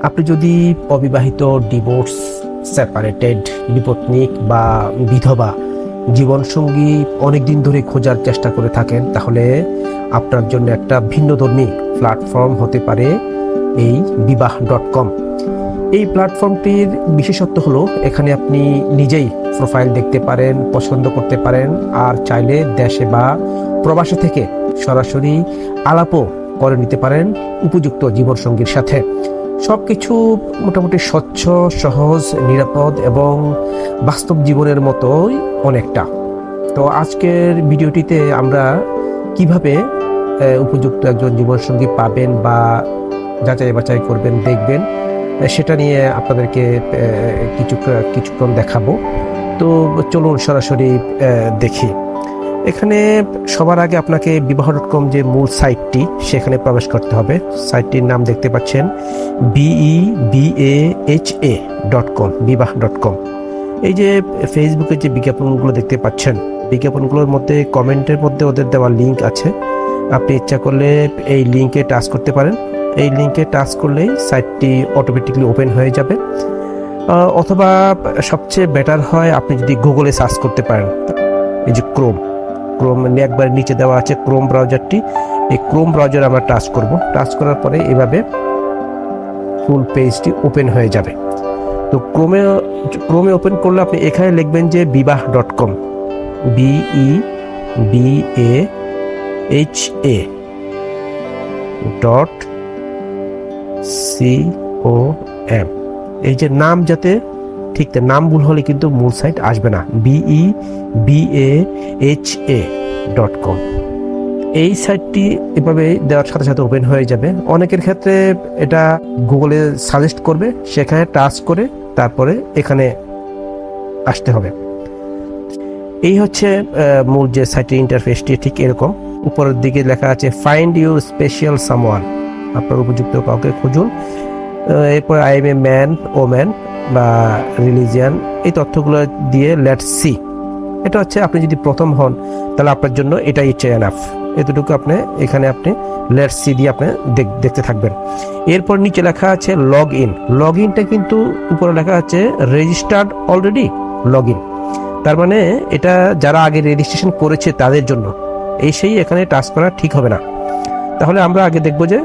আপনি যদি অবিবাহিত, ডিভোর্স, সেপারেটেড, বিপত্নিক বা বিধবা জীবনসঙ্গী অনেকদিন ধরে খোঁজার চেষ্টা করে থাকেন, তাহলে আপনার জন্য একটা ভিন্নধর্মী প্ল্যাটফর্ম হতে পারে এই বিবাহ.com। এই প্ল্যাটফর্মটির বিশেষত্ব হলো এখানে আপনি নিজেই প্রোফাইল দেখতে পারেন, পছন্দ করতে পারেন, আর চাইলে দেশে বা প্রবাসে থেকে সরাসরি আলাপও করে নিতে পারেন উপযুক্ত জীবনসঙ্গীর সাথে। সবকিছু মোটামুটি স্বচ্ছ, সহজ, নিরাপদ এবং বাস্তব জীবনের মতোই অনেকটা। তো আজকের ভিডিওটিতে আমরা কিভাবে উপযুক্ত একজন জীবনসঙ্গী পাবেন বা যাচাই বাছাই করবেন, দেখবেন, সেটা নিয়ে আপনাদেরকে কিছুক্ষণ দেখাবো। তো চলুন সরাসরি দেখি। এখানে সবার আগে আপনাকে বিবাহ.com যে মূল সাইটটি, সেখানে প্রবেশ করতে হবে। সাইটটির নাম দেখতে পাচ্ছেন BEBAHA.com, বিবাহ.com। এই যে ফেসবুকে যে বিজ্ঞাপনগুলো দেখতে পাচ্ছেন, বিজ্ঞাপনগুলোর মধ্যে কমেন্টের মধ্যে ওদের দেওয়া লিঙ্ক আছে। আপনি ইচ্ছা করলে এই লিঙ্কে টাচ করতে পারেন। এই লিঙ্কে টাচ করলেই সাইটটি অটোমেটিকলি ওপেন হয়ে যাবে। অথবা সবচেয়ে বেটার হয় আপনি যদি গুগলে সার্চ করতে পারেন। এই যে ক্রোম একবার নিচে দেওয়া আছে ক্রোম ব্রাউজারটি। এই ক্রোম ব্রাউজার আমরা টাচ করব। টাচ করার পরে এভাবে ফুল পেজটি ওপেন হয়ে যাবে। তো ক্রোমে ওপেন করলে আপনি এখানে লিখবেন যে বিবাহ.com, BEBAHA.com। এই যে নাম যাতে ঠিক, নাম ভুল হলে কিন্তু মূল সাইট আসবে না। BEBAHA.com। এই সাইটটি এভাবে দেওয়ার সাথে সাথে ওপেন হয়ে যাবে। অনেকের ক্ষেত্রে এটা গুগলে সাজেস্ট করবে, সেখানে টাচ করে তারপরে এখানে আসতে হবে। এই হচ্ছে মূল যে সাইটের ইন্টারফেসটি, ঠিক এরকম। উপরের দিকে লেখা আছে ফাইন্ড ইউর স্পেশাল সামওয়ান, আপনার উপযুক্ত কাউকে খুঁজুন। এরপর I M a man, woman বা রিলিজিয়ান, এই তথ্যগুলো দিয়ে লেটস সি। এটা হচ্ছে আপনি যদি প্রথম হন তাহলে আপনার জন্য এটাই এনাফ। এতটুকু আপনি এখানে লেটস সি দিয়ে আপনি দেখতে থাকবেন। এরপর নিচে লেখা আছে লগ ইনটা কিন্তু উপরে লেখা আছে রেজিস্টার্ড অলরেডি, লগ ইন। তার মানে এটা যারা আগে রেজিস্ট্রেশন করেছে তাদের জন্য। সেই এখানে টাচ করা ঠিক হবে না। তাহলে আমরা আগে দেখবো যে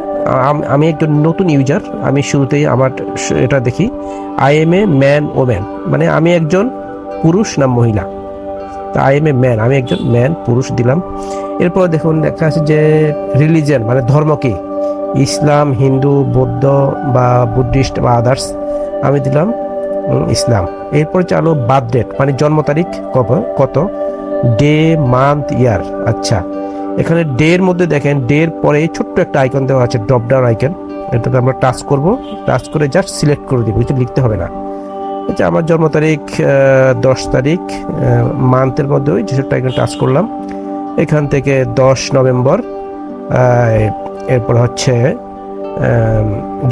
আমি একজন নতুন ইউজার। আমি শুরুতেই আমার এটা দেখি, I M a man, woman, মানে আমি একজন পুরুষ না মহিলা। তা আই এম এ ম্যান, আমি একজন ম্যান, পুরুষ দিলাম। এরপর দেখুন লেখা আছে যে রিলিজিয়ান মানে ধর্ম কি, ইসলাম, হিন্দু, বৌদ্ধ বা বুদ্ধিস্ট বা আদার্স। আমি দিলাম ইসলাম। এরপর চালো বার্থ ডেট মানে জন্ম তারিখ কত, ডে, মান্থ, ইয়ার। আচ্ছা, এখানে ডে এর মধ্যে দেখেন, ডে এর পরে ছোট্ট একটা আইকন দেওয়া আছে, ড্রপ ডাউন আইকন। এটাতে আমরা টাচ করব। টাচ করে জাস্ট সিলেক্ট করে দিব, কিছু লিখতে হবে না। আচ্ছা, আমার জন্ম তারিখ 10 তারিখ, মান্থের মধ্যে ওই ছোট্ট আইকন টাচ করলাম। এখান থেকে 10 নভেম্বর। এরপর হচ্ছে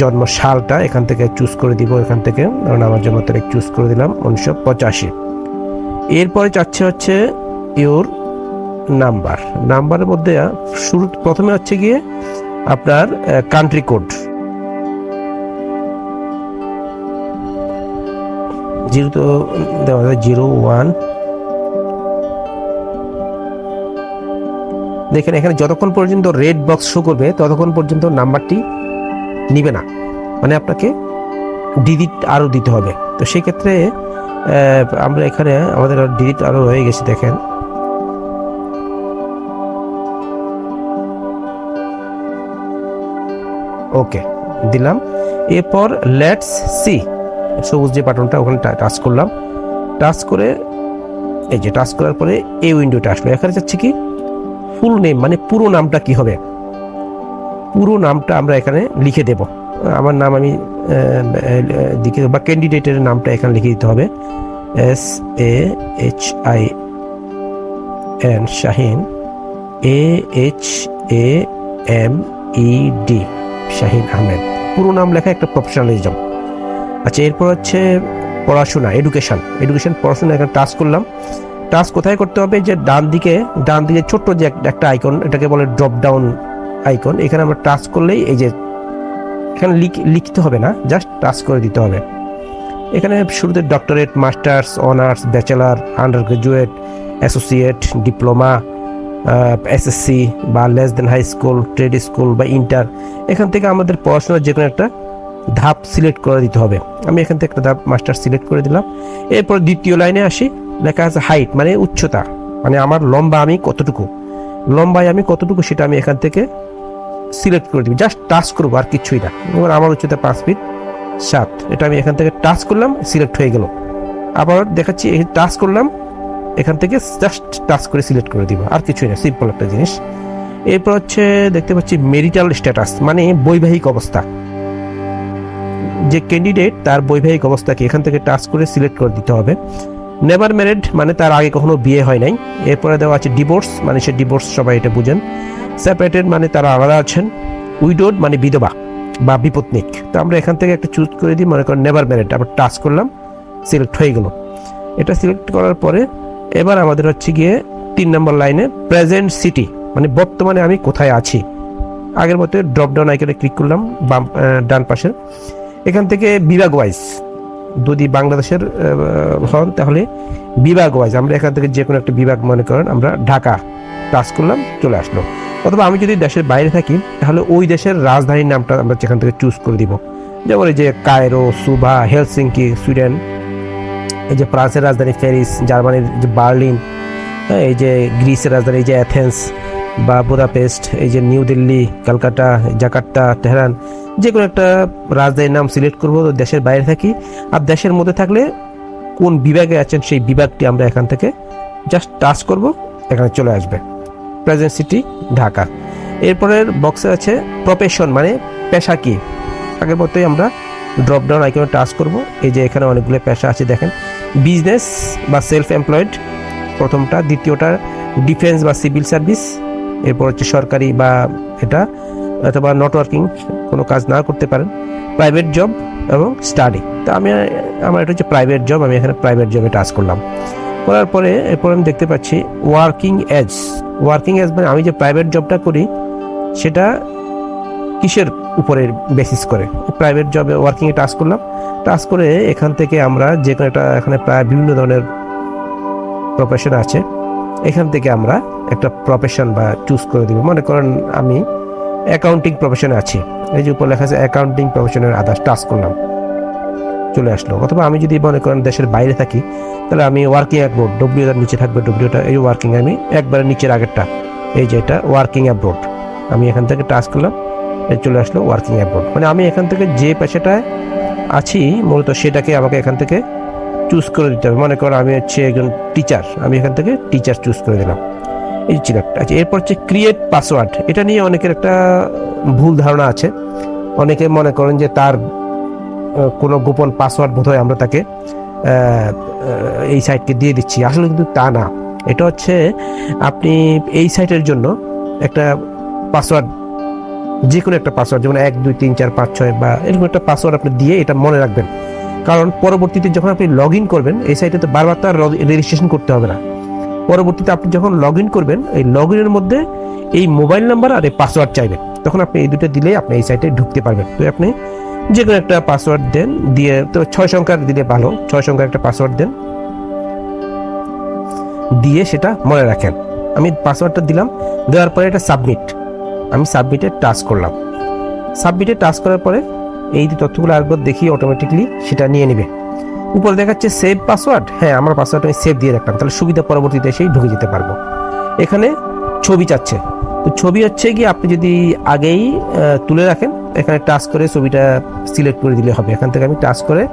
জন্ম সালটা এখান থেকে চুজ করে দিব। এখান থেকে আমার জন্ম তারিখ চুজ করে দিলাম 1985। এরপরে চাচ্ছে হচ্ছে ইওর নাম্বারের মধ্যে প্রথমে হচ্ছে গিয়ে আপনার কান্ট্রি কোড 01। দেখেন এখানে যতক্ষণ পর্যন্ত রেড বক্স শো করবে ততক্ষণ পর্যন্ত নাম্বারটি নিবে না, মানে আপনাকে ডিজিট আরো দিতে হবে। তো সেক্ষেত্রে আমরা এখানে আমাদের ডিজিট আরো হয়ে গেছে, দেখেন। ওকে দিলাম। এরপর লেটস সি, সবুজ যে বাটনটা, ওখানে টাচ করলাম। টাচ করে এই যে টাচ করার পরে এই উইন্ডোটা আসলো। এখানে যাচ্ছে কি ফুল নেম মানে পুরো নামটা কি হবে, পুরো নামটা আমরা এখানে লিখে দেব। আমার নাম আমি লিখে দেব, বা ক্যান্ডিডেটের নামটা এখানে লিখে দিতে হবে। SAHIN, Shahin, AHAMED, Shahin Ahmed. পুরো নাম লেখা একটা প্রফেশনালিজম। আচ্ছা, এরপর হচ্ছে পড়াশোনা, এডুকেশন পড়াশোনা। এখানে টাচ করলাম। টাচ কোথায় করতে হবে, যে ডান দিকে ছোট্ট যে একটা আইকন, এটাকে বলে ড্রপ ডাউন আইকন। এখানে আমরা টাচ করলেই এই যে এখানে লিখতে হবে না, জাস্ট টাচ করে দিতে হবে। এখানে শুরুতে doctorate, masters, honours, bachelor, under graduate, associate, diploma, SSC বা less than high school, trade school বা ইন্টার, এখান থেকে আমাদের পড়াশোনার যে কোনো একটা ধাপ সিলেক্ট করে দিতে হবে। আমি এখান থেকে একটা ধাপ মাস্টার সিলেক্ট করে দিলাম। এরপর দ্বিতীয় লাইনে আসি, লেখা আছে হাইট মানে উচ্চতা, মানে আমার লম্বায় আমি কতটুকু সেটা আমি এখান থেকে সিলেক্ট করে দিব, জাস্ট টাচ করবো আর কিছুই না। এবার আমার উচ্চতা 5 ফিট 7, এটা আমি এখান থেকে টাচ করলাম, সিলেক্ট হয়ে গেল। আবার দেখাচ্ছি, এই টাচ করলাম, এখান থেকে জাস্ট টাচ করে সিলেক্ট করে দিব, আর কিছুই না, সিম্পল একটা জিনিস। এরপর হচ্ছে দেখতে পাচ্ছি মেরিটাল স্ট্যাটাস মানে বৈবাহিক অবস্থা, যে ক্যান্ডিডেট তার বৈবাহিক অবস্থাকে এখান থেকে টাচ করে সিলেক্ট করে দিতে হবে। নেভার ম্যারিড মানে তার আগে কখনো বিয়ে হয় নাই। এরপরে দেওয়া আছে ডিভোর্স মানে সে ডিভোর্স, সবাই এটা বুঝেন। সেপারেটেড মানে তারা আলাদা আছেন। উইডোড মানে বিধবা বা বিপত্নিক। তো আমরা এখান থেকে একটা চুজ করে দিই, মনে করেন নেভার ম্যারিড, আবার টাচ করলাম, সিলেক্ট হয়ে গেল। এটা সিলেক্ট করার পরে এবার আমাদের হচ্ছে গিয়ে 3 নম্বর লাইনে প্রেজেন্ট সিটি মানে বর্তমানে আমি কোথায় আছি। আগের মতো ড্রপ ডাউন আইকনে ক্লিক করলাম ডান পাশের, এখান থেকে বিভাগ ওয়াইজ, যদি বাংলাদেশের হন তাহলে বিভাগ ওয়াইজ আমরা এখান থেকে যে কোনো একটা বিভাগ, মনে করেন আমরা ঢাকা, টাচ করলাম, চলে আসলো। অথবা আমি যদি দেশের বাইরে থাকি তাহলে ওই দেশের রাজধানীর নামটা আমরা যেখান থেকে চুজ করে দিব। যেমন এই যে কায়রো, সুভা, হেলসিঙ্কি সুইডেন, এই যে ফ্রান্সের রাজধানী প্যারিস, জার্মানির যে বার্লিন, এই যে গ্রিসের রাজধানী এই যে অ্যাথেন্স বা বুদাপেস্ট, এই যে new Delhi, Kolkata, Jakarta, Tehran, যে কোনো একটা রাজধানীর নাম সিলেক্ট করবো। দেশের বাইরে থাকি আর দেশের মধ্যে থাকলে কোন বিভাগে আছেন সেই বিভাগটি আমরা এখান থেকে জাস্ট টাচ করব, এখানে চলে আসবে প্রেজেন্ট সিটি ঢাকা। এরপরের বক্সে আছে প্রফেশন মানে পেশা কি। আগের মতোই আমরা ড্রপ ডাউন আইকনে টাচ করব। এই যে এখানে অনেকগুলো পেশা আছে দেখেন, বিজনেস বা সেলফ এমপ্লয়েড প্রথমটা, দ্বিতীয়টা ডিফেন্স বা সিভিল সার্ভিস, এরপর হচ্ছে সরকারি বা এটা, অথবা নেটওয়ার্কিং কোনো কাজ না করতে পারেন, প্রাইভেট জব এবং স্টাডি। তো আমার এটা হচ্ছে প্রাইভেট জব, আমি এখানে প্রাইভেট জবে টাচ করলাম। করার পরে এরপর আমি দেখতে পাচ্ছি ওয়ার্কিং এজ মানে আমি যে প্রাইভেট জবটা করি সেটা কিসের উপরে বেসিস করে। প্রাইভেট জবে ওয়ার্কিংয়ে টাচ করলাম, টাচ করে এখান থেকে আমরা যে কোনো একটা, এখানে প্রায় বিভিন্ন ধরনের প্রফেশন আছে, এখান থেকে আমরা একটা প্রফেশন বা চুজ করে দিব। মনে করেন আমি অ্যাকাউন্টিং প্রফেশনে আছি, এই যে উপর লেখা আছে অ্যাকাউন্টিং প্রফেশনের আদার্স, টাচ করলাম, চলে আসলো। অথবা আমি যদি মনে করেন দেশের বাইরে থাকি তাহলে আমি ওয়ার্কিং অ্যাব্রোড, ডব্লিউটার নিচে থাকবে, ডব্লিউটা এই ওয়ার্কিং, আমি একবারে নিচের আগেরটা এই যে এটা ওয়ার্কিং অ্যাব্রোড, আমি এখান থেকে টাচ করলাম, চলে আসলো ওয়ার্কিং অ্যাব্রোড। মানে আমি এখান থেকে যে পেশাটায় আছি মূলত সেটাকে আমাকে এখান থেকে চুজ করে দিতে হবে। মনে করো আমি হচ্ছে একজন টিচার, আমি এখান থেকে টিচার চুজ করে দিলাম, এই ছিল একটা। আচ্ছা, এরপর হচ্ছে ক্রিয়েট পাসওয়ার্ড। এটা নিয়ে অনেকের একটা ভুল ধারণা আছে, অনেকে মনে করেন যে তার কোনো গোপন পাসওয়ার্ড বোধহয় আমরা তাকে এই সাইটকে দিয়ে দিচ্ছি, আসলে কিন্তু তা না। এটা হচ্ছে আপনি এই সাইটের জন্য একটা পাসওয়ার্ড, যে কোনো একটা পাসওয়ার্ড, যেমন 1 2 3 4 5 6 বা এরকম একটা পাসওয়ার্ড আপনি দিয়ে এটা মনে রাখবেন। কারণ পরবর্তীতে যখন আপনি লগ ইন করবেন এই সাইটে, তো বারবার তো আর রেজিস্ট্রেশন করতে হবে না। পরবর্তীতে আপনি যখন লগ ইন করবেন, এই লগ ইনের মধ্যে এই মোবাইল নাম্বার আর এই পাসওয়ার্ড চাইবেন, তখন আপনি এই দুটো দিলে আপনি এই সাইটে ঢুকতে পারবেন। তো আপনি যে কোনো একটা পাসওয়ার্ড দেন, দিয়ে তো 6 সংখ্যার দিলে ভালো, 6 সংখ্যার একটা পাসওয়ার্ড দেন, দিয়ে সেটা মনে রাখেন। আমি পাসওয়ার্ডটা দিলাম, দেওয়ার পরে এটা সাবমিট, আমি সাবমিটে টাচ করলাম। সাবমিটে টাচ করার পরে এই যে তথ্যগুলো আরেকবার দেখি, অটোমেটিকলি সেটা নিয়ে নেবে। উপরে দেখাচ্ছে সেভ পাসওয়ার্ড, হ্যাঁ আমার পাসওয়ার্ড আমি সেভ দিয়ে রাখলাম, তাহলে সুবিধা পরবর্তীতে এসেই ঢুকে যেতে পারবো। এখানে ছবি চাচ্ছে, তো ছবি হচ্ছে কি আপনি যদি আগেই তুলে রাখেন, এখানে টাচ করে ছবিটা সিলেক্ট করে দিলে হবে। এখান থেকে আমি টাচ করে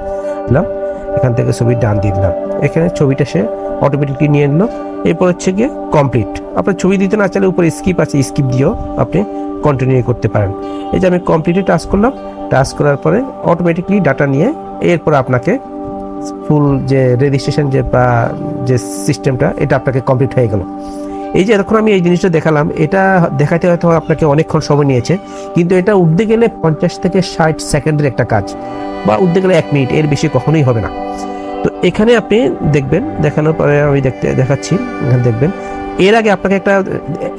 দিলাম, এখান থেকে ছবি ডান দিয়ে দিলাম, এখানে ছবিটা সে অটোমেটিকলি নিয়ে নিল। এরপর হচ্ছে গিয়ে কমপ্লিট। আপনার ছবি দিতে না চাইলে উপরে স্কিপ আছে, স্কিপ দিয়েও আপনি কন্টিনিউ করতে পারেন। এই যে আমি কমপ্লিটে টাচ করলাম, টাচ করার পরে অটোমেটিকলি ডাটা নিয়ে এরপর আপনাকে ফুল যে রেজিস্ট্রেশন যে বা যে সিস্টেমটা, এটা আপনাকে কমপ্লিট হয়ে গেল। এই যে এতক্ষণ আমি এই জিনিসটা দেখালাম, এটা দেখাতে হয়তো আপনাকে অনেকক্ষণ সময় নিয়েছে, কিন্তু এটা উঠতে গেলে 50 থেকে 60 সেকেন্ডের একটা কাজ, বা উঠতে গেলে 1 মিনিট, এর বেশি কখনোই হবে না। তো এখানে আপনি দেখবেন, দেখানোর পরে আমি দেখাচ্ছি, এখানে দেখবেন এর আগে আপনাকে একটা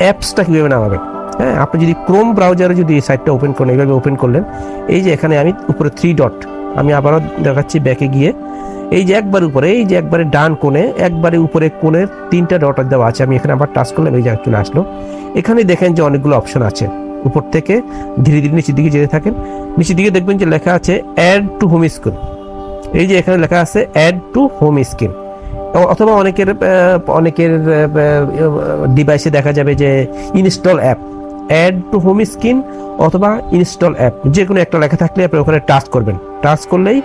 অ্যাপসটা কীভাবে নামাবেন। হ্যাঁ, আপনি যদি ক্রোম ব্রাউজারে যদি এই সাইটটা ওপেন করেন, এইভাবে ওপেন করলেন, এই যে এখানে আমি উপরে 3 ডট, আমি আবারও দেখাচ্ছি ব্যাকে গিয়ে, এই যে একবার উপরে, এই যে একবারে ডান কোণে, একবারে উপরে কোণে 3টা ডট দেওয়া আছে, আমি এখানে আবার টাচ করলাম, এই জায়গায় চলে আসলো। এখানে দেখেন যে অনেকগুলো অপশন আছে, উপর থেকে ধীরে ধীরে নিচের দিকে যেতে থাকেন, নিচের দিকে দেখবেন যে লেখা আছে অ্যাড টু হোম স্ক্রিন। এই যে এখানে লেখা আছে অ্যাড টু হোম স্ক্রিন, অথবা অনেকের ডিভাইসে দেখা যাবে যে install app, add to home screen অথবা ইনস্টল অ্যাপ, যে কোনো একটা লেখা থাকলে আপনি ওখানে টাচ করবেন। টাচ করলেই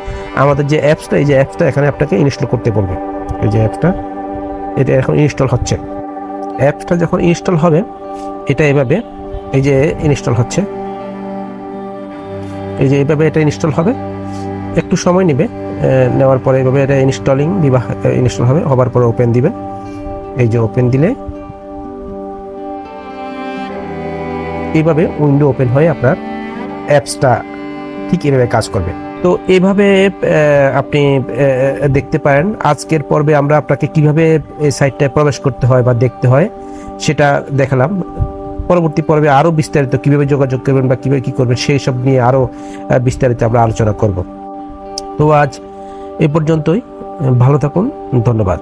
আমাদের যে অ্যাপসটা, এই যে অ্যাপসটা এখানে আপনাকে ইনস্টল করতে বলবে। এই যে অ্যাপসটা, এটা এখন ইনস্টল হচ্ছে। অ্যাপসটা যখন ইনস্টল হবে, এটা এভাবে এই যে ইনস্টল হচ্ছে, এই যে এইভাবে এটা ইনস্টল হবে, একটু সময় নেবে, নেওয়ার পরে এইভাবে এটা ইনস্টল হবে, হবার পরে ওপেন দিবেন। এই যে ওপেন দিলে এইভাবে উইন্ডো ওপেন হয়ে আপনার অ্যাপসটা ঠিক এভাবে কাজ করবে। তো এইভাবে আপনি দেখতে পারেন। আজকের পর্বে আমরা আপনাকে কিভাবে এই সাইটটায় প্রবেশ করতে হয় বা দেখতে হয় সেটা দেখালাম। পরবর্তী পর্বে আরও বিস্তারিত কিভাবে যোগাযোগ করবেন বা কিভাবে কি করবেন সেই সব নিয়ে আরও বিস্তারিত আমরা আলোচনা করব। তো আজ এ পর্যন্তই, ভালো থাকুন, ধন্যবাদ।